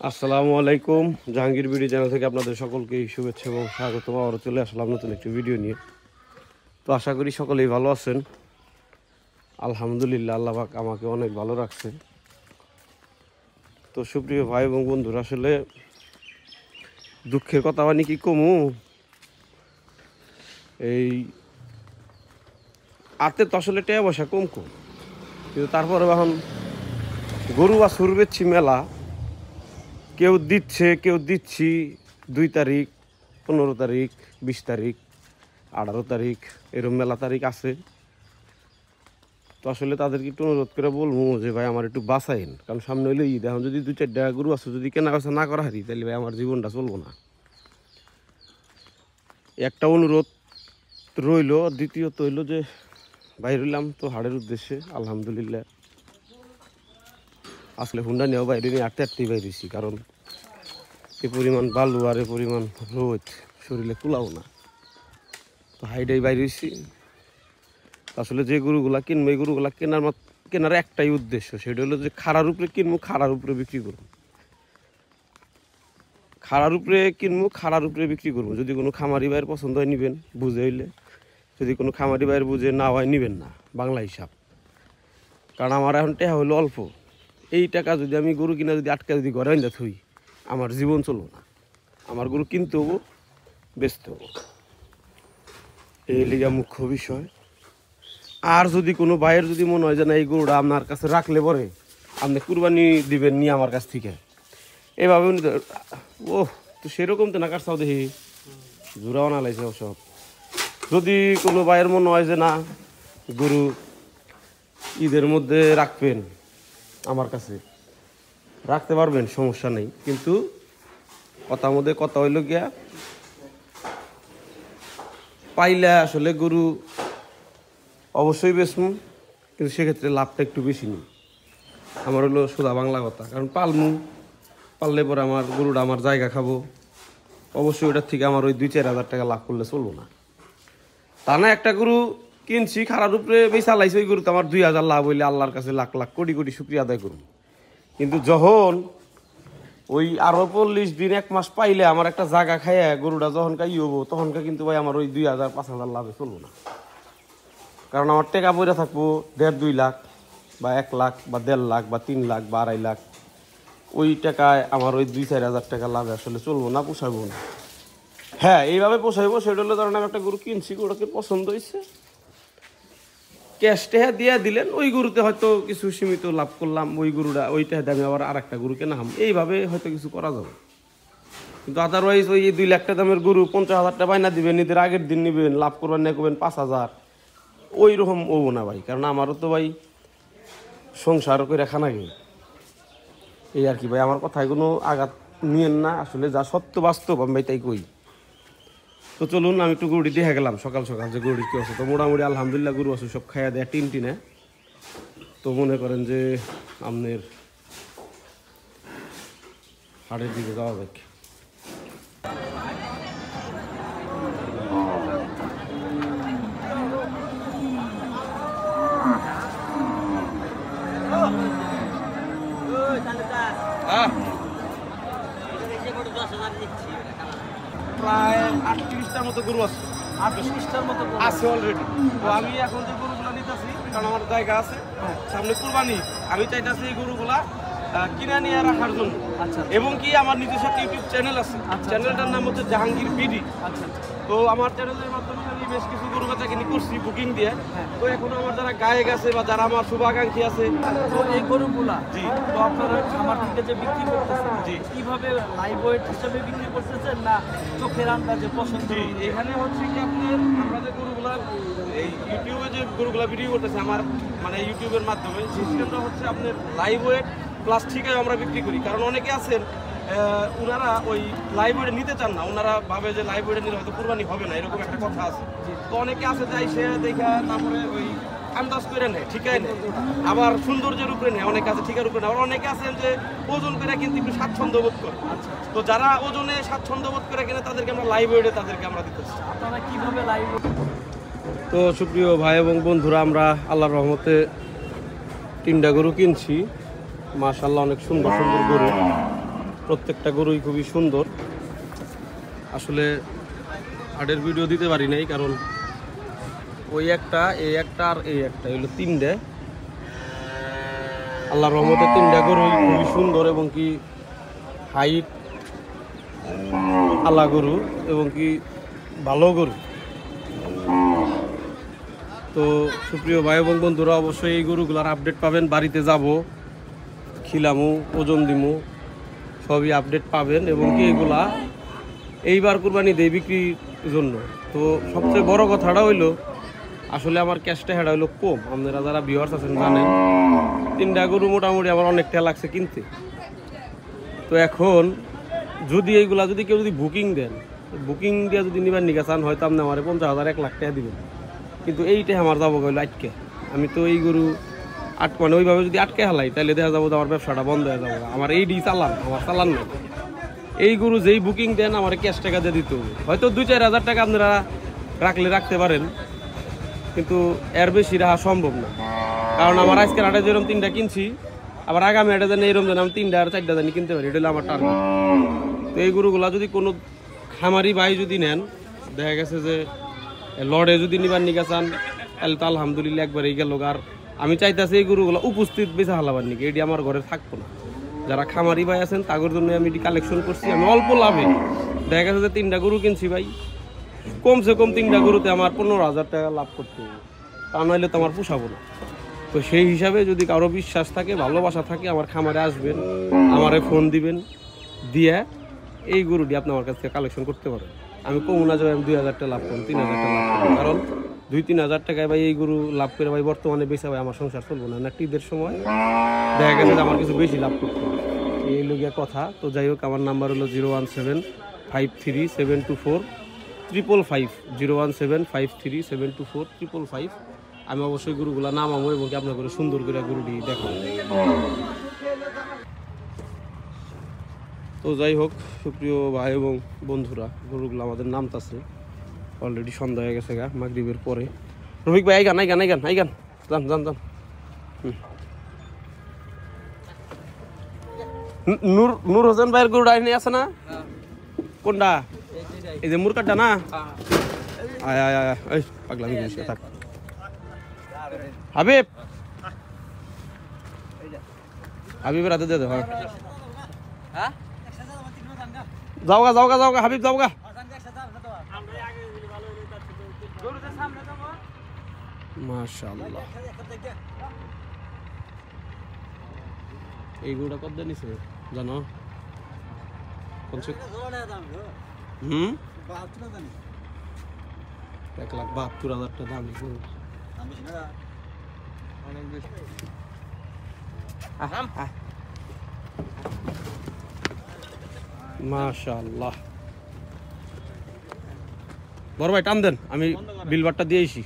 আসসালামু আলাইকুম, Jahangir video channel থেকে আপনাদের সকলকে শুভেচ্ছা এবং স্বাগতম। আবারও চলে আসলাম নতুন একটি ভিডিও নিয়ে। তো আশা করি সকলেই ভালো আছেন। আলহামদুলিল্লাহ, আল্লাহ পাক আমাকে অনেক ভালো রাখছে। তো সুপ্রিয় ভাই এবং বন্ধুরা, আসলে দুঃখের কথা মানে কি কমু, এই আতে তো আসলে টাকা পয়সা কম কিন্তু তারপরে এখন গরু বাছুর বেচছি মেলা, কেউ দিচ্ছে কেউ দিচ্ছি 2 তারিখ, 15 তারিখ, 20 তারিখ, 18 তারিখ, এরকম মেলা তারিখ আছে। তো আসলে তাদেরকে একটু অনুরোধ করে বলবো যে ভাই আমার একটু বাঁচাইন, কারণ সামনে হইলে ঈদ, এখন যদি 2-4টা গরু আছে যদি কেনা বেচা না করা হারি তাহলে ভাই আমার জীবনটা চলবো না। একটা অনুরোধ রইল, দ্বিতীয়ত হইল যে বাইর হইলাম তো হাড়ের উদ্দেশ্যে। আলহামদুলিল্লাহ আসলে হুন্ডা নিয়েও বাইরে নিয়ে আটতেই বাইরেছি, কারণ এ পরিমাণ বালু আর এ পরিমাণ রোদ শরীরে কুলাও না। তো হাইডাই বাইরেছি। আসলে যে গরুগুলা কিনবো এই গরুগুলা কেনার একটাই উদ্দেশ্য, সেটা হলো যে খাড়ার উপরে কিনবো, খাড়ার উপরে বিক্রি করবো। খাড়ার উপরে কিনবো, খাড়ার উপরে বিক্রি করবো। যদি কোনো খামারি ভাইয়ের পছন্দ হয় নিবেন, বুঝে হইলে। যদি কোনো খামারি ভাইয়ের বুঝে না হয় নিবেন না, বাংলা হিসাব। কারণ আমার এখন টাকা হলো অল্প। এই টাকা যদি আমি গরু কিনা যদি আটকা যদি ঘরে আনতে থই, আমার জীবন চলবো না। আমার গরু কিনতে হবো, বেচতে হবো, এই লিগা মুখ্য বিষয়। আর যদি কোনো ভাইয়ের যদি মনে হয় যে না এই গরুটা আপনার কাছে রাখলে পরে আপনি কুরবানি দিবেন নিয়ে আমার কাছ থেকে, এভাবে উনি ও তো সেরকম তো না কাটছাও দেখি জোড়াও না লাইছে সব। যদি কোনো ভাইয়ের মনে হয় যে না গরু ঈদের মধ্যে রাখবেন, আমার কাছে রাখতে পারবেন, সমস্যা নেই। কিন্তু কথার মধ্যে কথা হইল গিয়া, পাইলে আসলে গরু অবশ্যই বেচমু, কিন্তু সেক্ষেত্রে লাভটা একটু বেশি নেই। আমার হলো সোজা বাংলা কথা, কারণ পাললে পরে আমার গরুটা আমার জায়গা খাবো, অবশ্যই ওটার থেকে আমার ওই 2-4 হাজার টাকা লাভ করলে চলবো না। তা না একটা গরু কিনছি খারাপ উপরে বেচা লাইছে, ওই গরুতে আমার 2,000 লাভ হইলে আল্লাহর কাছে লাখ লাখ কোটি কোটি শুকরিয়া আদায় করুন। কিন্তু যখন ওই আরো 40 দিন 1 মাস পাইলে আমার একটা জায়গা খাইয়া গরুটা যখন কাই হবো, তখনকার কিন্তু ভাই আমার ওই 2,000-5,000 লাভে চলবো না। কারণ আমার টাকা পয়সা থাকবো 1.5-2 লাখ বা 1 লাখ বা 1.5 লাখ বা 3 লাখ বা 2.5 লাখ। ওই টাকায় আমার ওই 2-4 হাজার টাকা লাভে আসলে চলবো না, পোষাবো না। হ্যাঁ, এইভাবে পোষাইবো। সেটা হলো ধরেন আমি একটা গরু কিনছি, গরুটাকে পছন্দ হয়েছে, ক্যাশ টাকা দিয়ে দিলেন, ওই গরুতে হয়তো কিছু সীমিত লাভ করলাম, ওই গরুটা ওইটা দামে আবার আর একটা গরু কেনা হাম, এইভাবে হয়তো কিছু করা যাবে। কিন্তু আদারওয়াইজ ওই 2 লাখ টাকা দামের গরু 50,000 টাকা বাইনা দিবেন, ঈদের আগের দিন নিবেন, লাভ করবেন না করবেন 5,000, ওই রকম ওবো না ভাই। কারণ আমারও তো ভাই সংসার করে খানা গে, এই আর কি ভাই। আমার কথায় কোনো আঘাত নিয়েন না, আসলে যা সত্য বাস্তব আমি ভাই তাই কই। তো চলুন আমি একটু গরুটি দেখে গেলাম সকাল সকাল যে গরুটি কী আছে। তো মোটামুটি আলহামদুলিল্লাহ গরু আছে, সব খাইয়া দেয়া টিনে। তো মনে করেন যে আপনার হাটের দিকে যাওয়া যাক। প্রায় 38টার মতো গরু আছে, 38টার মতো আছে অলরেডি। তো আমি এখন যে গরুগুলো নিতেছি, কারণ আমার জায়গা আছে, সামনে কুরবানি, আমি চাইতেছি এই গরুগুলা কিনে নিয়ে রাখার জন্য। আচ্ছা। এবং কি আমার নিজস্ব একটা ইউটিউব চ্যানেল আছে, চ্যানেলটার নাম হচ্ছে জাহাঙ্গীর বিডি। আচ্ছা। তো আমার চ্যানেলের মাধ্যমে আমি বেশ কিছু গরু বেচা কিনি করছি বুকিং দিয়ে। তো এখন আমার যারা গায়ক আছে বা যারা আমার শুভাকাঙ্ক্ষী আছে, তো এই গরুগুলা জি, তো আপনারা খামার থেকে যে বিক্রি করতেছেন, জি, কিভাবে লাইভ ওয়েট হিসেবে বিক্রি করতেছেন না চোখের আন্দাজে পছন্দ? জি, এখানে হচ্ছে কি আপনার আমরা যে গরুগুলা এই ইউটিউবে যে গরুগুলা ভিডিও করতেছে আমার মানে ইউটিউবের মাধ্যমে, সিস্টেমটা হচ্ছে আপনার লাইভ ওয়েট প্লাস ঠিকায় আমরা বিক্রি করি। কারণ অনেকে আছেন ওনারা ওই লাইভ ওয়েটে নিতে চান না, ওনারা ভাবে যে লাইভ ওয়েটে নিলে হয়তো কুরবানি হবে না, এরকম একটা কথা আছে। তো অনেকে আছে যাই সে দেখা তারপরে ওই আন্দাজ করে নেয়, ঠিকায় নেয়, আবার সৌন্দর্যের উপরে নেয়, অনেকে আছে ঠিকার উপরে নেয়, আবার অনেকে আছেন যে ওজন করে কিন্তু একটু স্বাচ্ছন্দ্য বোধ করে। তো যারা ওজনে স্বাচ্ছন্দ্য বোধ করে কিনে তাদেরকে আমরা লাইভ ওয়েটে তাদেরকে আমরা দিতেছি। আপনারা কিভাবে লাইভ? তো সুপ্রিয় ভাই এবং বন্ধুরা, আমরা আল্লাহর রহমতে 3টা গরু কিনছি। মাশাআল্লাহ অনেক সুন্দর সুন্দর গরু, প্রত্যেকটা গরুই খুবই সুন্দর। আসলে হাটের ভিডিও দিতে পারি নাই, কারণ ওই একটা, এই একটা আর এই একটা, এগুলো তিনটে। আল্লাহর রহমতে তিনটা গরুই খুবই সুন্দর এবং কি হাইট আলা গরু এবং কি ভালো গরু। তো সুপ্রিয় ভাই এবং বন্ধুরা, অবশ্যই এই গরুগুলোর আপডেট পাবেন। বাড়িতে যাব, খিলামু, ওজন দিমু, সবই আপডেট পাবেন। এবং কি এগুলা এইবার কুরবানি দেয় বিক্রির জন্য। তো সবচেয়ে বড় কথাটা হইলো আসলে আমার ক্যাশটা হেডা হইলো কম। আপনারা যারা ভিউয়ার্স আছেন জানেন, তিনটা গরু মোটামুটি আমার অনেকটা লাগছে কিনতে। তো এখন যদি এইগুলা যদি কেউ যদি বুকিং দেন, বুকিং দিয়ে যদি নিবার নিকা চান, হয়তো আপনি আমার 50,000 1 লাখ টাকা দিবেন, কিন্তু এইটাই আমার যাবো গেলো আটকে। আমি তো এই গরু মানে ওইভাবে যদি আটকে হালাই, তাহলে দেখা যাবো আমার ব্যবসাটা বন্ধ হয়ে যাবো। আমার এইডি চালান, আমার চালান নেই। এই গরু যেই বুকিং দেন আমার ক্যাশ টাকা দিয়ে দিতে হবে। হয়তো 2-4 হাজার টাকা আপনারা রাখতে পারেন, কিন্তু এর বেশি রাখা সম্ভব না। কারণ আমার আজকের হাটে যেরকম 3টা কিনছি, আবার আগামী হাটে যেন এরকম যেন আমি 3টা আর 4টা জানি কিনতে পারি, এটা হলো আমার টার্গেট। তো এই গরুগুলা যদি কোনো খামারি ভাই যদি নেন, দেখা গেছে যে লড়ে যদি নিবার নিকা চান, তাহলে তো আলহামদুলিল্লাহ একবারেই গেল। আর আমি চাইতেছি এই গরুগুলো উপস্থিত বেচা হালাবার নিকে, এটি আমার ঘরে থাকবো না। যারা খামারি ভাই আছেন তাদের জন্য আমি এটি কালেকশন করছি। আমি অল্প লাভে, দেখা গেছে যে 3টা গরু কিনছি ভাই, কমসে কম 3টা গরুতে আমার 15,000 টাকা লাভ করতে হবে, তা নইলে তো আমার পোষাবো না। তো সেই হিসাবে যদি কারো বিশ্বাস থাকে, ভালোবাসা থাকে, আমার খামারে আসবেন, আমারে ফোন দিবেন, দিয়ে এই গরুটি আপনি আমার কাছ থেকে কালেকশন করতে পারেন। আমি কমু না যাবে আমি 2,000 টাকা লাভ করুন, 3,000 টাকা লাভ করুন, কারণ 2-3 হাজার টাকায় ভাই এই গরু লাভ করে ভাই বর্তমানে বেচা ভাই আমার সংসার চলবো না। না ঈদের সময় দেখা গেছে যে আমার কিছু বেশি লাভ করতে হবে, এই লোকের কথা। তো যাই হোক, আমার নাম্বার হলো 01753724555, 01753724555। আমি অবশ্যই গরুগুলা নামাবো এবং আপনার করে সুন্দর করে গরুটি দেখাবো। তো যাই হোক সুপ্রিয় ভাই এবং বন্ধুরা, গরুগুলো আমাদের নামতাছে, অলরেডি সন্ধ্যা হয়ে গেছে গা, মাগরিবের পরে। রফিক ভাই আইগান আইগান আইগান আইগান, যান যান যান। নূর হোসেন ভাইয়ের গরুটা এনে আছে না? কোনটা? এই যে মুরকাটা না? আয় আয় আয়, এই পাগলামি করিস না, থাক। হাবিব, হাবিবের হাতে দিয়ে দে। হ্যাঁ যাওগা যাওগা যাওগা, হাবিব যাওগা। মাশাআল্লাহ, এই গরুটা কত নিছে জানো? 1,72,000 টাকা দাম। মাশাআল্লাহ, বড় ভাই টান দেন, আমি বিলবারটা দিয়েছি।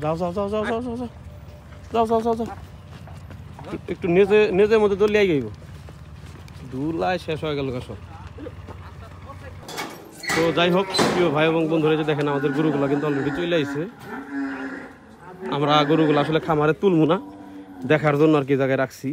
যাও যাও যাও যাও যাও যাও যাও যাও যাও যাও, একটু নেজের মধ্যে তো লিয়ে গেব, দুলাই শেষ হয়ে গেল সব। তো যাই হোক প্রিয় ভাই এবং বন্ধুরা, যে দেখেন আমাদের গরুগুলা কিন্তু অলরেডি চলে আইছে। আমরা গরুগুলো আসলে খামারে তুলবো না, দেখার জন্য আর কি জায়গায় রাখছি।